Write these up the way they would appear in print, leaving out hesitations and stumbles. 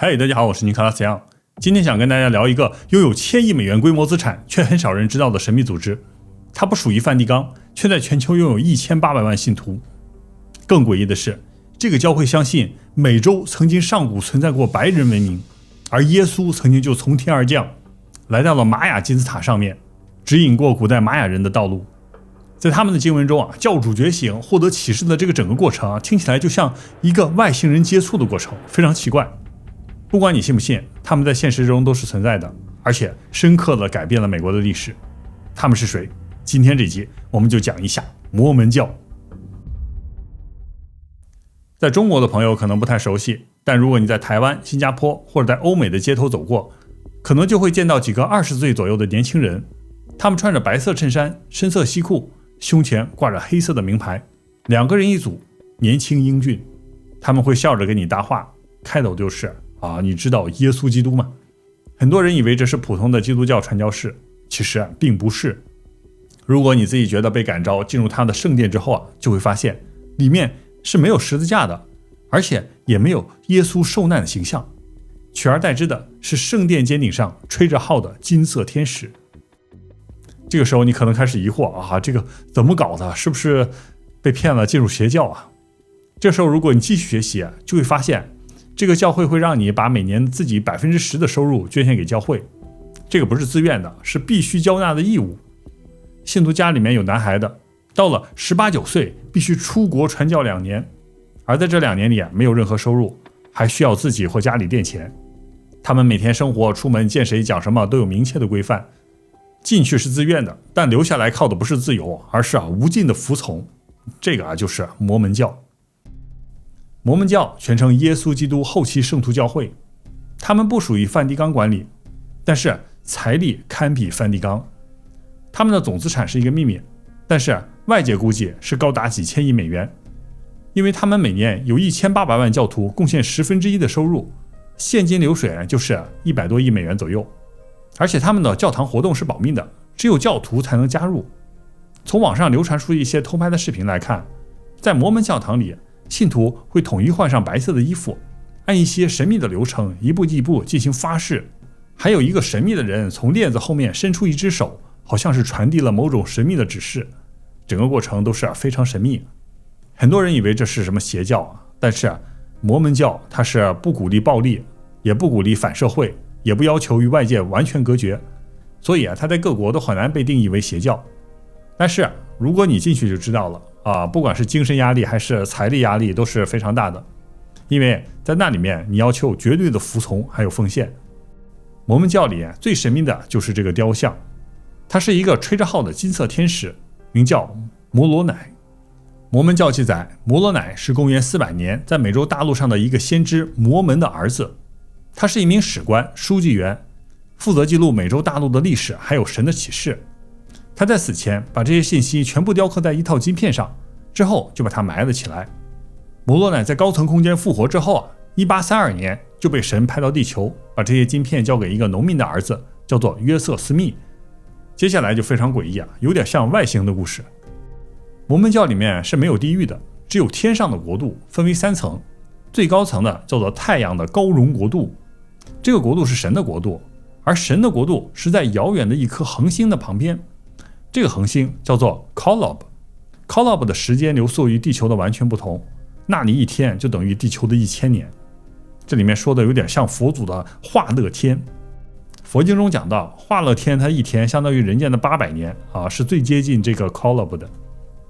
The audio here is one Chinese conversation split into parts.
嗨，大家好，我是尼克拉斯杨。今天想跟大家聊一个拥有1000亿美元规模资产却很少人知道的神秘组织。它不属于梵蒂冈，却在全球拥有1800万信徒。更诡异的是，这个教会相信美洲曾经上古存在过白人文明，而耶稣曾经就从天而降，来到了玛雅金字塔上面，指引过古代玛雅人的道路。在他们的经文中教主觉醒获得启示的这个整个过程听起来就像一个外星人接触的过程，非常奇怪。不管你信不信，他们在现实中都是存在的，而且深刻地改变了美国的历史。他们是谁？今天这集我们就讲一下摩门教。在中国的朋友可能不太熟悉，但如果你在台湾、新加坡或者在欧美的街头走过，可能就会见到几个20岁左右的年轻人，他们穿着白色衬衫、深色西裤，胸前挂着黑色的名牌，2个人一组，年轻英俊。他们会笑着跟你搭话，开头就是你知道耶稣基督吗？很多人以为这是普通的基督教传教士，其实并不是。如果你自己觉得被感召进入他的圣殿之后就会发现里面是没有十字架的，而且也没有耶稣受难的形象，取而代之的是圣殿尖顶上吹着号的金色天使。这个时候你可能开始疑惑这个怎么搞的？是不是被骗了进入邪教啊？这时候如果你继续学习就会发现这个教会会让你把每年自己10%的收入捐献给教会，这个不是自愿的，是必须交纳的义务。信徒家里面有男孩的，到了18、19岁必须出国传教2年，而在这2年里没有任何收入，还需要自己或家里垫钱。他们每天生活、出门见谁讲什么都有明确的规范。进去是自愿的，但留下来靠的不是自由，而是无尽的服从。这个就是摩门教。摩门教全称耶稣基督后期圣徒教会，他们不属于梵蒂冈管理，但是财力堪比梵蒂冈。他们的总资产是一个秘密，但是外界估计是高达几千亿美元，因为他们每年有1800万教徒贡献1/10的收入，现金流水就是100多亿美元左右。而且他们的教堂活动是保密的，只有教徒才能加入。从网上流传出一些偷拍的视频来看，在摩门教堂里，信徒会统一换上白色的衣服，按一些神秘的流程一步一步进行发誓，还有一个神秘的人从链子后面伸出一只手，好像是传递了某种神秘的指示。整个过程都是非常神秘。很多人以为这是什么邪教但是摩门教它是不鼓励暴力，也不鼓励反社会，也不要求与外界完全隔绝，所以它在各国都很难被定义为邪教。但是如果你进去就知道了不管是精神压力还是财力压力都是非常大的，因为在那里面你要求绝对的服从还有奉献。摩门教里最神秘的就是这个雕像，它是一个吹着号的金色天使，名叫摩罗乃。摩门教记载，摩罗乃是公元400年在美洲大陆上的一个先知摩门的儿子，他是一名史官、书记员，负责记录美洲大陆的历史还有神的启示。他在死前把这些信息全部雕刻在一套金片上，之后就把它埋了起来。摩罗乃在高层空间复活之后1832年就被神派到地球，把这些金片交给一个农民的儿子，叫做约瑟斯密。接下来就非常诡异有点像外星的故事。摩门教里面是没有地狱的，只有天上的国度，分为3层。最高层的叫做太阳的高荣国度，这个国度是神的国度，而神的国度是在遥远的一颗恒星的旁边。这个恒星叫做 Kolob 的时间流速与地球的完全不同，那里1天就等于地球的1000年。这里面说的有点像佛祖的化乐天。佛经中讲到化乐天它1天相当于人间的800年是最接近这个 Kolob 的。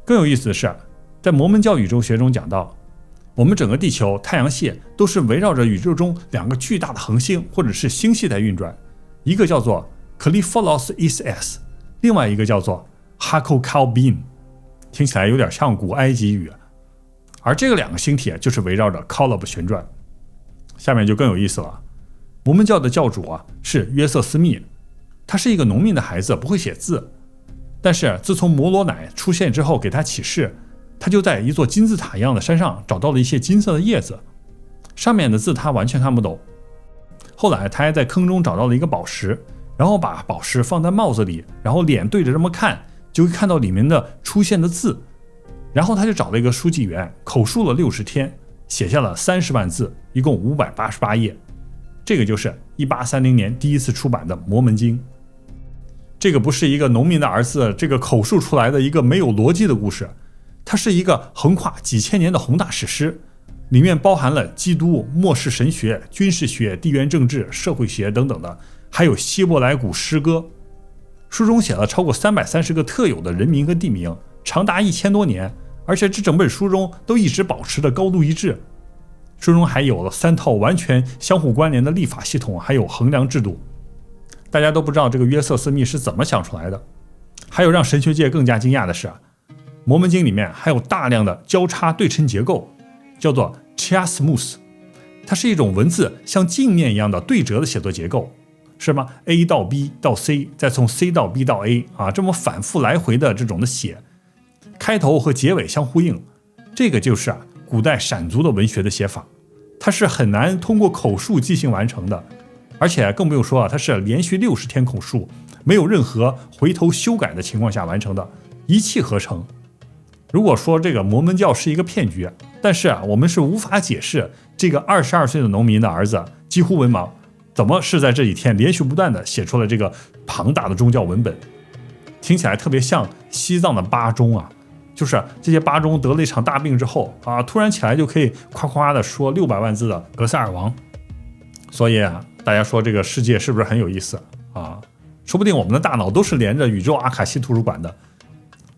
更有意思的是，在摩门教宇宙学中讲到，我们整个地球、太阳系都是围绕着宇宙中2个巨大的恒星或者是星系在运转，一个叫做 Kalifolos SS， 另外一个叫做 Hakokalbin， 听起来有点像古埃及语。而这个2个星体就是围绕着 Kolob 旋转。下面就更有意思了，摩门教的教主是约瑟斯密，他是一个农民的孩子，不会写字，但是自从摩罗乃出现之后给他启示，他就在一座金字塔一样的山上找到了一些金色的叶子，上面的字他完全看不懂。后来他还在坑中找到了一个宝石，然后把宝石放在帽子里，然后脸对着这么看，就会看到里面的出现的字。然后他就找了一个书记员，口述了60天，写下了30万字，一共588页。这个就是1830年第一次出版的《摩门经》。这个不是一个农民的儿子这个口述出来的一个没有逻辑的故事，它是一个横跨几千年的宏大史诗，里面包含了基督、末世神学、军事学、地缘政治、社会学等等的，还有希伯来古诗歌。书中写了超过330个特有的人名和地名，长达1000多年，而且这整本书中都一直保持着高度一致。书中还有了3套完全相互关联的历法系统，还有衡量制度。大家都不知道这个约瑟斯密是怎么想出来的。还有让神学界更加惊讶的是，摩门经里面还有大量的交叉对称结构，叫做 chiasmus， 它是一种文字像镜面一样的对折的写作结构，是吗 ？A 到 B 到 C， 再从 C 到 B 到 A 这么反复来回的这种的写，开头和结尾相呼应，这个就是古代闪族的文学的写法，它是很难通过口述即兴完成的。而且更不用说它是连续60天口述，没有任何回头修改的情况下完成的，一气呵成。如果说这个摩门教是一个骗局，但是我们是无法解释这个22岁的农民的儿子几乎文盲，怎么是在这几天连续不断的写出了这个庞大的宗教文本。听起来特别像西藏的巴中就是这些巴中得了一场大病之后突然起来就可以夸夸的说600万字的格萨尔王。所以大家说这个世界是不是很有意思说不定我们的大脑都是连着宇宙阿卡西图书馆的，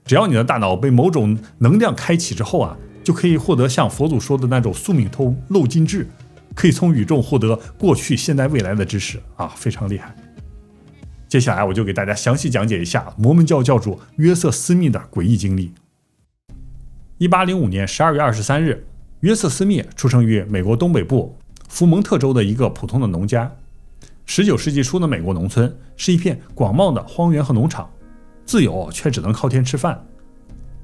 只要你的大脑被某种能量开启之后就可以获得像佛祖说的那种宿命通漏金智，可以从宇宙获得过去现在未来的知识非常厉害。接下来我就给大家详细讲解一下摩门教教主约瑟斯密的诡异经历。1805年12月23日，约瑟斯密出生于美国东北部福蒙特州的一个普通的农家。19世纪初的美国农村是一片广袤的荒原和农场，自由却只能靠天吃饭。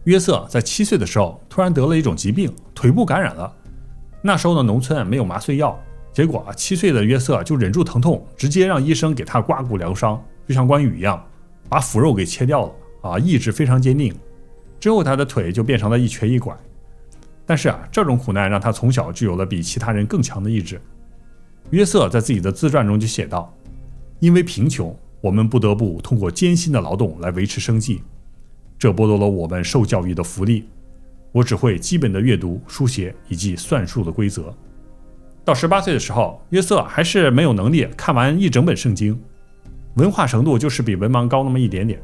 约瑟在7岁的时候突然得了一种疾病，腿部感染了。那时候的农村没有麻醉药，结果7岁的约瑟就忍住疼痛，直接让医生给他刮骨疗伤，就像关羽一样，把腐肉给切掉了意志非常坚定。之后他的腿就变成了一瘸一拐。但是这种苦难让他从小就有了比其他人更强的意志。约瑟在自己的自传中就写道，因为贫穷，我们不得不通过艰辛的劳动来维持生计，这剥夺了我们受教育的福利。我只会基本的阅读、书写以及算术的规则。到18岁的时候，约瑟还是没有能力看完一整本圣经，文化程度就是比文盲高那么一点点。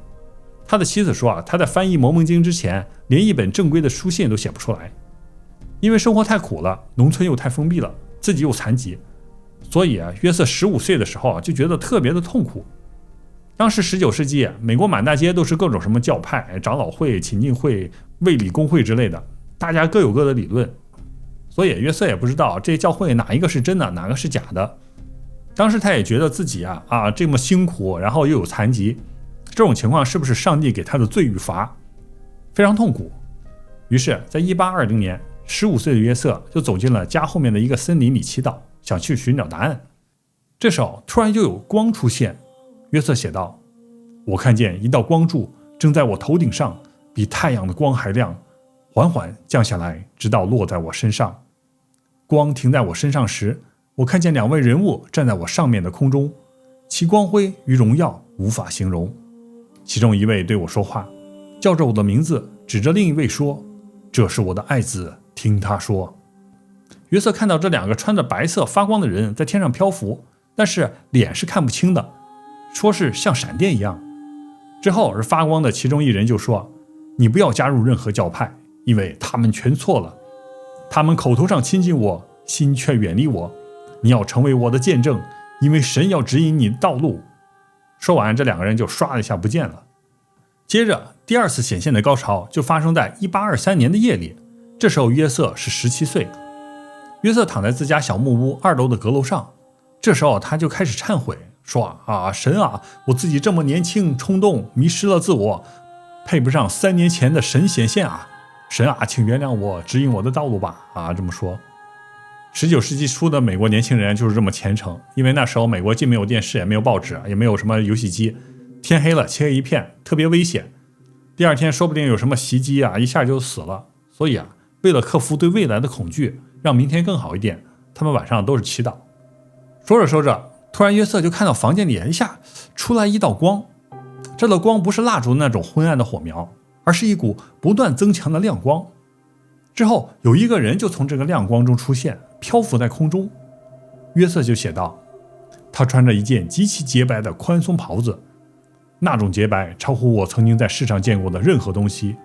他的妻子说他在翻译《摩门经》之前连一本正规的书信都写不出来。因为生活太苦了，农村又太封闭了，自己又残疾，所以约瑟15岁的时候就觉得特别的痛苦。当时19世纪，美国满大街都是各种什么教派、长老会、寝进会、卫理公会之类的，大家各有各的理论，所以约瑟也不知道这些教会哪一个是真的，哪个是假的。当时他也觉得自己这么辛苦，然后又有残疾，这种情况是不是上帝给他的罪与罚，非常痛苦。于是在1820年15岁的约瑟就走进了家后面的一个森林里祈祷，想去寻找答案。这时候突然就有光出现，约瑟写道，我看见一道光柱正在我头顶上，比太阳的光还亮，缓缓降下来，直到落在我身上。光停在我身上时，我看见2位人物站在我上面的空中，其光辉与荣耀无法形容。其中一位对我说话，叫着我的名字，指着另一位说，这是我的爱子，听他说。约瑟看到这2个穿着白色发光的人在天上漂浮，但是脸是看不清的，说是像闪电一样。之后而发光的其中一人就说，你不要加入任何教派，因为他们全错了，他们口头上亲近我，心却远离我。你要成为我的见证，因为神要指引你的道路。说完，这2个人就唰的一下不见了。接着第2次显现的高潮就发生在1823年的夜里，这时候约瑟是17岁。约瑟躺在自家小木屋2楼的阁楼上，这时候他就开始忏悔，说神我自己这么年轻冲动，迷失了自我，配不上3年前的神显现神请原谅我，指引我的道路吧这么说。19世纪初的美国年轻人就是这么虔诚，因为那时候美国既没有电视，也没有报纸，也没有什么游戏机，天黑了漆黑一片，特别危险，第2天说不定有什么袭击一下就死了。所以为了克服对未来的恐惧，让明天更好一点，他们晚上都是祈祷，说着说着，突然约瑟就看到房间里一下出来一道光，这道光不是蜡烛那种昏暗的火苗，而是一股不断增强的亮光。之后有一个人就从这个亮光中出现，漂浮在空中。约瑟就写道，他穿着一件极其洁白的宽松袍子，那种洁白超乎我曾经在世上见过的任何东西。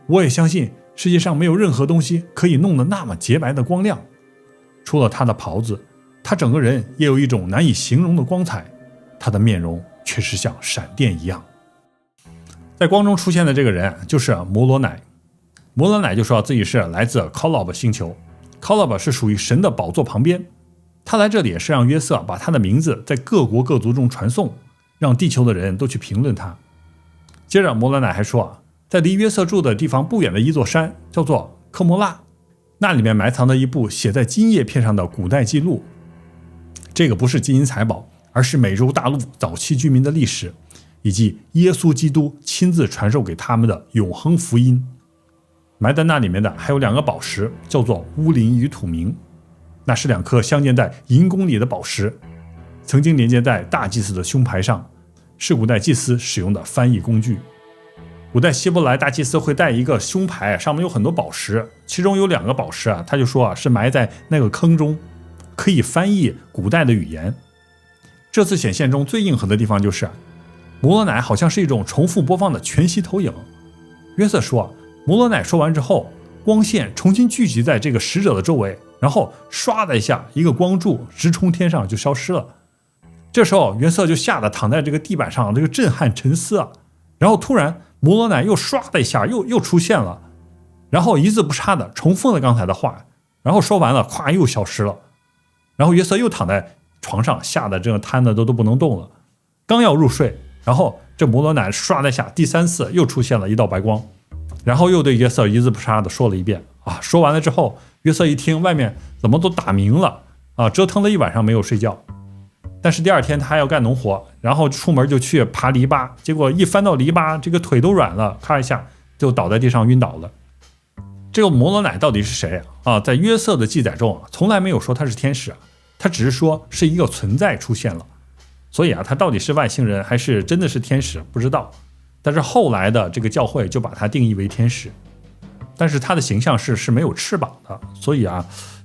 我也相信世界上没有任何东西可以弄得那么洁白的光亮。除了他的袍子，他整个人也有一种难以形容的光彩，他的面容却是像闪电一样。在光中出现的这个人就是摩罗乃。摩罗乃就说自己是来自 Kolob 星球， Kolob 是属于神的宝座旁边。他来这里是让约瑟把他的名字在各国各族中传颂，让地球的人都去评论他。接着摩罗乃还说，在离约瑟住的地方不远的一座山叫做科摩拉，那里面埋藏着一部写在金叶片上的古代记录。这个不是金银财宝，而是美洲大陆早期居民的历史，以及耶稣基督亲自传授给他们的永恒福音。埋在那里面的还有2个宝石，叫做乌林与土明，那是2颗镶嵌在银宫里的宝石，曾经连接在大祭司的胸牌上，是古代祭司使用的翻译工具。古代希伯来大祭司会带一个胸牌，上面有很多宝石，其中有2个宝石他就说是埋在那个坑中，可以翻译古代的语言。这次显现中最硬核的地方就是摩罗乃好像是一种重复播放的全息投影。约瑟说，摩罗乃说完之后，光线重新聚集在这个使者的周围，然后唰的一下，一个光柱直冲天上就消失了。这时候约瑟就吓得躺在这个地板上，这个震撼沉思然后突然摩罗乃又唰的一下又出现了，然后一字不差的重复了刚才的话，然后说完了，咵又消失了。然后约瑟又躺在床上，吓得这个瘫的都不能动了，刚要入睡，然后这摩罗乃唰的一下第3次又出现了一道白光，然后又对约瑟一字不差的说了一遍说完了之后，约瑟一听外面怎么都打鸣了折腾了一晚上没有睡觉。但是第2天他还要干农活，然后出门就去爬篱笆，结果一翻到篱笆，这个腿都软了，咔一下就倒在地上晕倒了。这个摩罗乃到底是谁在约瑟的记载中从来没有说他是天使他只是说是一个存在出现了。所以他到底是外星人还是真的是天使不知道，但是后来的这个教会就把他定义为天使，但是他的形象是没有翅膀的，所以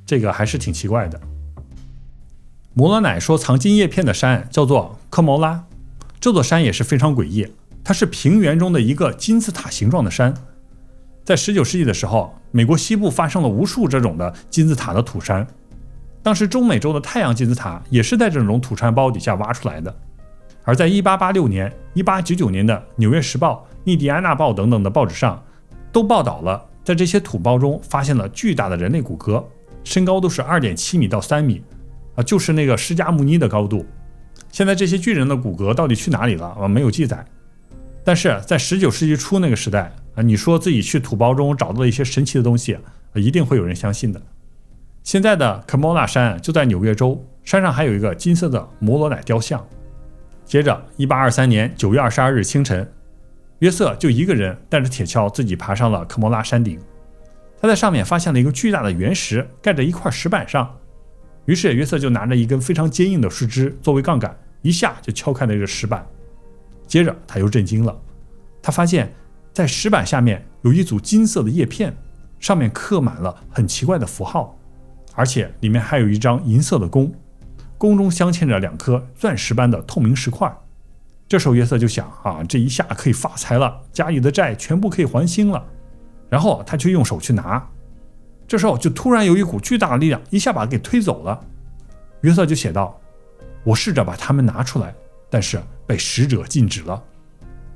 这个还是挺奇怪的。摩罗乃说藏金叶片的山叫做科摩拉，这座山也是非常诡异，它是平原中的一个金字塔形状的山。在19世纪的时候，美国西部发生了无数这种的金字塔的土山，当时中美洲的太阳金字塔也是在这种土山包底下挖出来的。而在1886年、1899年的《纽约时报》、《印第安纳报》等等的报纸上都报道了，在这些土包中发现了巨大的人类骨骼，身高都是2.7米到3米就是那个释迦牟尼的高度。现在这些巨人的骨骼到底去哪里了没有记载。但是在19世纪初那个时代你说自己去土包中找到了一些神奇的东西一定会有人相信的。现在的科摩拉山就在纽约州，山上还有一个金色的摩罗乃雕像。接着1823年9月22日清晨，约瑟就一个人带着铁锹自己爬上了科摩拉山顶。他在上面发现了一个巨大的圆石盖在一块石板上，于是约瑟就拿着一根非常坚硬的树枝作为杠杆，一下就敲开了这个石板。接着他又震惊了，他发现在石板下面有一组金色的叶片，上面刻满了很奇怪的符号，而且里面还有一张银色的弓，弓中镶嵌着2颗钻石般的透明石块。这时候约瑟就想这一下可以发财了，家里的债全部可以还清了。然后他就用手去拿，这时候就突然有一股巨大的力量一下把他给推走了。约瑟就写道，我试着把它们拿出来，但是被使者禁止了。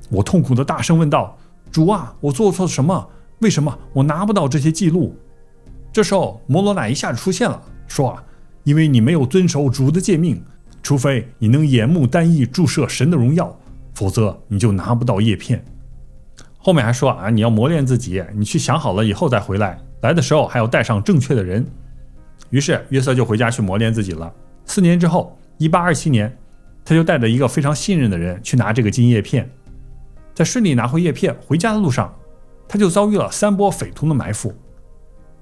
我痛苦的大声问道，主啊，我做错什么？为什么我拿不到这些记录？这时候摩罗乃一下出现了，说因为你没有遵守主的诫命，除非你能眼目单一注射神的荣耀，否则你就拿不到叶片。后面还说你要磨练自己，你去想好了以后再回来，来的时候还要带上正确的人。于是约瑟就回家去磨练自己了。4年之后1827年，他就带着一个非常信任的人去拿这个金叶片。在顺利拿回叶片回家的路上，他就遭遇了3波匪徒的埋伏。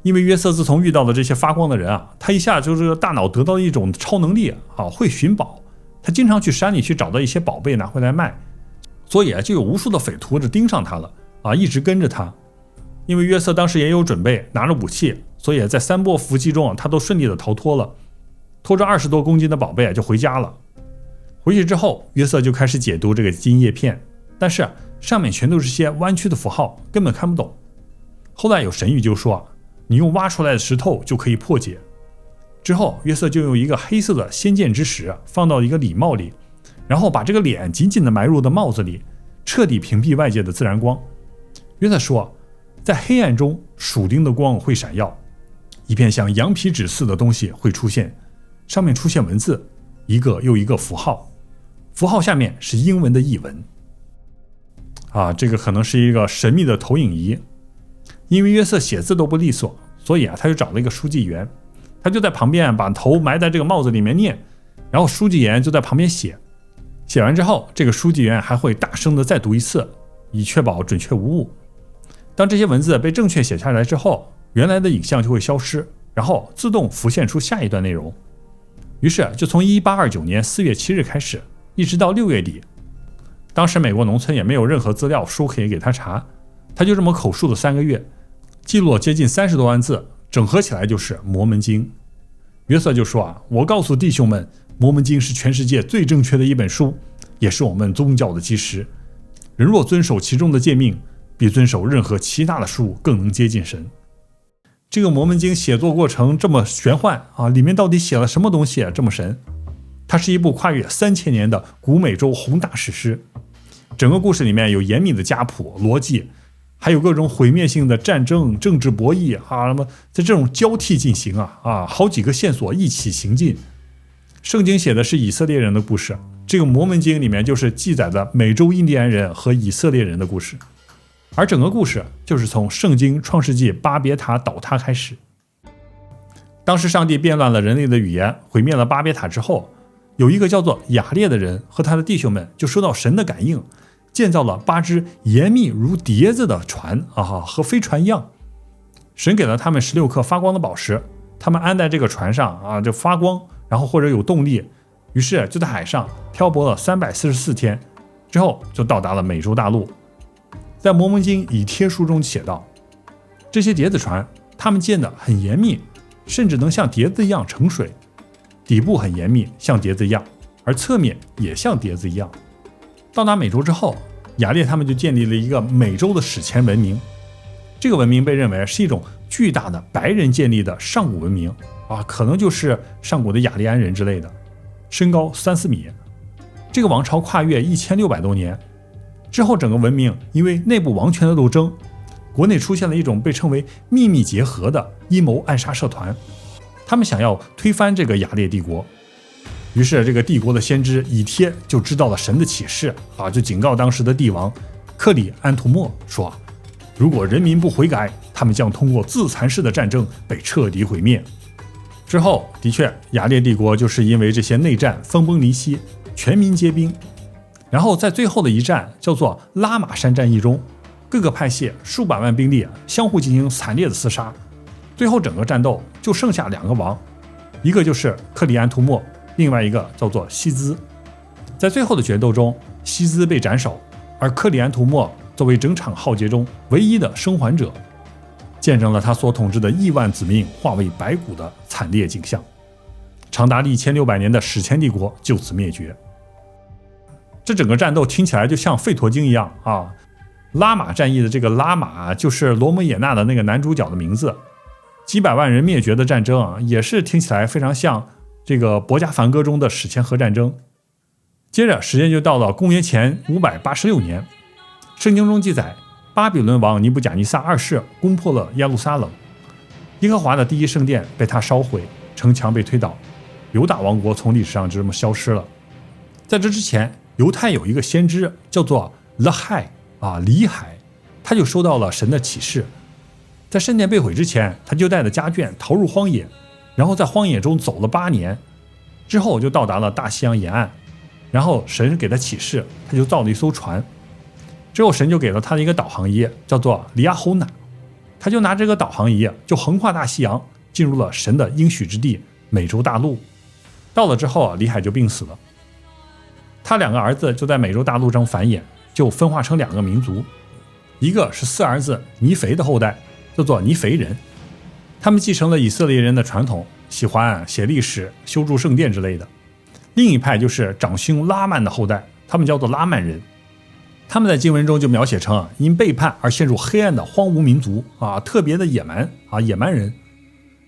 因为约瑟自从遇到了这些发光的人啊，他一下就是大脑得到了一种超能力啊，会寻宝。他经常去山里去找到一些宝贝拿回来卖，所以就有无数的匪徒盯上他了啊，一直跟着他。因为约瑟当时也有准备，拿着武器，所以在3波伏击中他都顺利的逃脱了，拖着20多公斤的宝贝就回家了。回去之后，约瑟就开始解读这个金叶片，但是上面全都是些弯曲的符号，根本看不懂。后来有神谕就说，你用挖出来的石头就可以破解。之后约瑟就用一个黑色的先见之石放到一个礼帽里，然后把这个脸紧紧地埋入的帽子里，彻底屏蔽外界的自然光。约瑟说，在黑暗中属灵的光会闪耀，一片像羊皮纸似的东西会出现，上面出现文字，一个又一个符号，符号下面是英文的译文。这个可能是一个神秘的投影仪。因为约瑟写字都不利索，所以他就找了一个书记员，他就在旁边把头埋在这个帽子里面念，然后书记员就在旁边写。写完之后，这个书记员还会大声的再读一次，以确保准确无误。当这些文字被正确写下来之后，原来的影像就会消失，然后自动浮现出下一段内容。于是就从1829年4月7日开始，一直到6月底，当时美国农村也没有任何资料书可以给他查，他就这么口述了3个月，记录了接近30多万字，整合起来就是《摩门经》。约瑟就说我告诉弟兄们，《摩门经》是全世界最正确的一本书，也是我们宗教的基石。人若遵守其中的诫命，比遵守任何其他的书更能接近神。这个《摩门经》写作过程这么玄幻里面到底写了什么东西这么神？它是一部跨越3000年的古美洲宏大史诗。整个故事里面有严密的家谱逻辑，还有各种毁灭性的战争、政治博弈什么在这种交替进行好几个线索一起行进。圣经写的是以色列人的故事，这个《摩门经》里面就是记载的美洲印第安人和以色列人的故事。而整个故事就是从圣经创世纪巴别塔倒塌开始。当时上帝变乱了人类的语言，毁灭了巴别塔之后，有一个叫做雅列的人和他的弟兄们就收到神的感应，建造了8只严密如碟子的船和飞船一样。神给了他们16颗发光的宝石，他们安在这个船上就发光，然后或者有动力，于是就在海上漂泊了344天，之后就到达了美洲大陆。在《摩门经》以帖书中写道，这些碟子船他们建得很严密，甚至能像碟子一样盛水，底部很严密像碟子一样，而侧面也像碟子一样。到达美洲之后，雅列他们就建立了一个美洲的史前文明。这个文明被认为是一种巨大的白人建立的上古文明可能就是上古的雅利安人之类的，身高3-4米。这个王朝跨越1600多年之后，整个文明因为内部王权的斗争，国内出现了一种被称为秘密结合的阴谋暗杀社团，他们想要推翻这个雅列帝国。于是这个帝国的先知以帖就知道了神的启示就警告当时的帝王克里安图莫说，如果人民不悔改，他们将通过自残式的战争被彻底毁灭。之后的确雅列帝国就是因为这些内战分崩离析，全民皆兵。然后在最后的一战叫做拉玛山战役中，各个派系数百万兵力相互进行惨烈的厮杀，最后整个战斗就剩下2个王，一个就是克里安图莫，另外一个叫做西兹。在最后的决斗中，西兹被斩首，而克里安图莫作为整场浩劫中唯一的生还者，见证了他所统治的亿万子民化为白骨的惨烈景象。长达1600年的史前帝国就此灭绝。这整个战斗听起来就像吠陀经一样拉玛战役的这个拉玛就是罗摩衍那的那个男主角的名字。几百万人灭绝的战争也是听起来非常像这个伯加梵歌中的史前核战争。接着时间就到了公元前586年，圣经中记载，巴比伦王尼布甲尼撒2世攻破了耶路撒冷，耶和华的第一圣殿被他烧毁，城墙被推倒，犹大王国从历史上就这么消失了。在这之前，犹太有一个先知叫做勒海里海，他就收到了神的启示。在圣殿被毁之前，他就带着家眷逃入荒野，然后在荒野中走了8年，之后就到达了大西洋沿岸，然后神给他启示，他就造了一艘船。之后神就给了他一个导航仪，叫做里亚侯纳。他就拿这个导航仪就横跨大西洋，进入了神的应许之地美洲大陆。到了之后李海就病死了，他2个儿子就在美洲大陆上繁衍，就分化成2个民族，一个是4儿子尼腓的后代，叫做尼腓人，他们继承了以色列人的传统，喜欢写历史、修筑圣殿之类的。另一派就是长兄拉曼的后代，他们叫做拉曼人，他们在经文中就描写成因背叛而陷入黑暗的荒芜民族特别的野蛮野蛮人。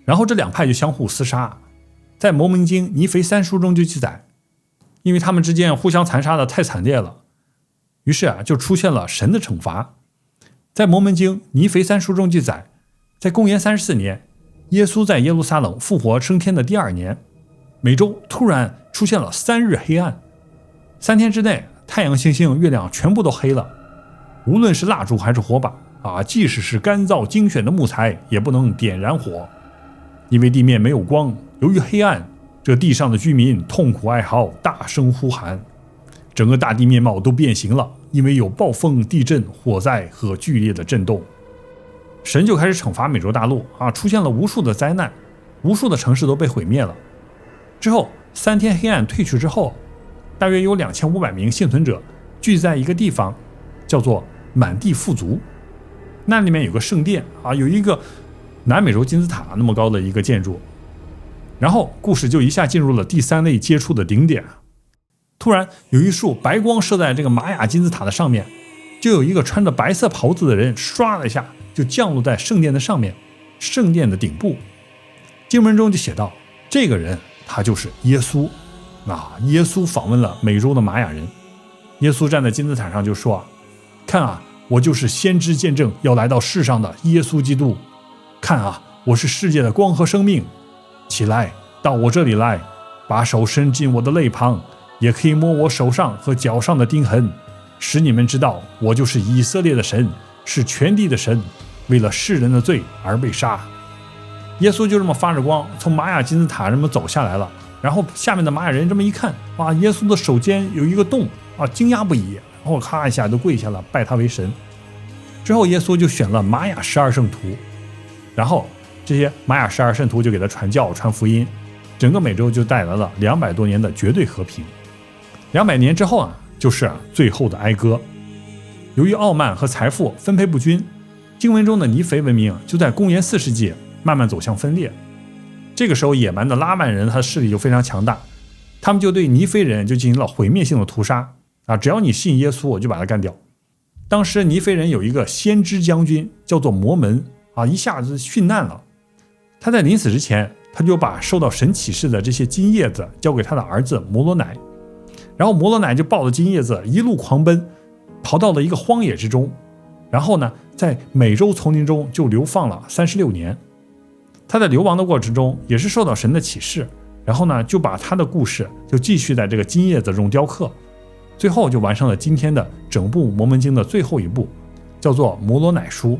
然后这2派就相互厮杀，在摩门经尼腓3书中就记载，因为他们之间互相残杀的太惨烈了，于是就出现了神的惩罚。在摩门经尼腓3书中记载，在公元34年，耶稣在耶路撒冷复活升天的第2年，美洲突然出现了3日黑暗，3天之内太阳、星星、月亮全部都黑了，无论是蜡烛还是火把即使是干燥精选的木材也不能点燃火，因为地面没有光。由于黑暗，这地上的居民痛苦哀嚎，大声呼喊，整个大地面貌都变形了，因为有暴风、地震、火灾和剧烈的震动。神就开始惩罚美洲大陆出现了无数的灾难，无数的城市都被毁灭了。之后3天黑暗退去之后，大约有2500名幸存者聚在一个地方，叫做满地富足。那里面有个圣殿有一个南美洲金字塔那么高的一个建筑。然后故事就一下进入了第3类接触的顶点。突然有一束白光射在这个玛雅金字塔的上面，就有一个穿着白色袍子的人唰了一下就降落在圣殿的上面，圣殿的顶部。经文中就写到，这个人他就是耶稣耶稣访问了美洲的玛雅人。耶稣站在金字塔上就说看我就是先知见证要来到世上的耶稣基督，看我是世界的光和生命，起来到我这里来，把手伸进我的肋旁，也可以摸我手上和脚上的钉痕，使你们知道我就是以色列的神，是全地的神，为了世人的罪而被杀。耶稣就这么发着光从玛雅金字塔这么走下来了，然后下面的玛雅人这么一看耶稣的手间有一个洞惊讶不已，然后咔一下都跪下了，拜他为神。之后耶稣就选了玛雅12圣徒，然后这些玛雅12圣徒就给他传教传福音，整个美洲就带来了200多年的绝对和平。200年之后就是最后的哀歌。由于傲慢和财富分配不均，经文中的尼腓文明就在公元4世纪慢慢走向分裂。这个时候野蛮的拉曼人他的势力就非常强大，他们就对尼腓人就进行了毁灭性的屠杀只要你信耶稣我就把他干掉。当时尼腓人有一个先知将军叫做摩门一下子殉难了。他在临死之前，他就把受到神启示的这些金叶子交给他的儿子摩罗乃，然后摩罗乃就抱着金叶子一路狂奔，逃到了一个荒野之中，然后呢在美洲丛林中就流放了36年。他在流亡的过程中也是受到神的启示，然后呢就把他的故事就继续在这个金叶子中雕刻，最后就完成了今天的整部摩门经的最后一部，叫做摩罗乃书。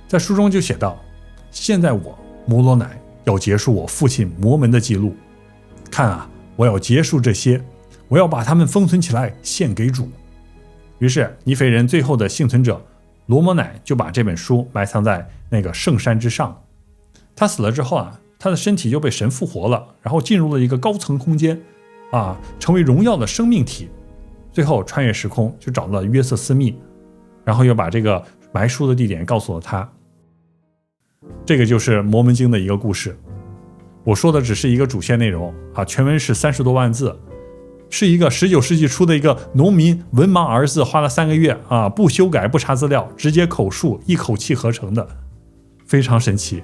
在书中就写道，现在我摩罗乃要结束我父亲摩门的记录，看我要结束这些，我要把他们封存起来献给主。于是尼腓人最后的幸存者罗摩乃就把这本书埋藏在那个圣山之上。他死了之后他的身体就被神复活了，然后进入了一个高层空间成为荣耀的生命体。最后穿越时空就找到了约瑟斯密，然后又把这个埋书的地点告诉了他。这个就是摩门经的一个故事。我说的只是一个主线内容全文是30多万字，是一个19世纪初的一个农民文盲儿子花了3个月不修改不查资料直接口述一口气合成的，非常神奇。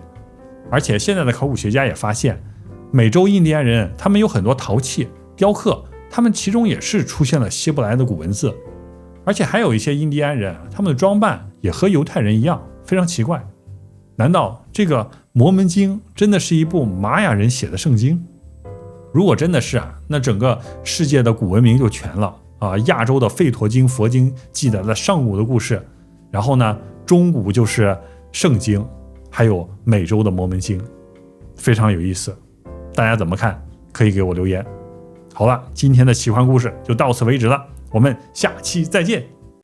而且现在的考古学家也发现，美洲印第安人他们有很多陶器雕刻，他们其中也是出现了希伯来的古文字，而且还有一些印第安人他们的装扮也和犹太人一样，非常奇怪。难道这个摩门经真的是一部玛雅人写的圣经？如果真的是那整个世界的古文明就全了亚洲的吠陀经佛经记载了上古的故事，然后呢中古就是圣经，还有美洲的摩门经，非常有意思。大家怎么看？可以给我留言。好了，今天的奇幻故事就到此为止了，我们下期再见。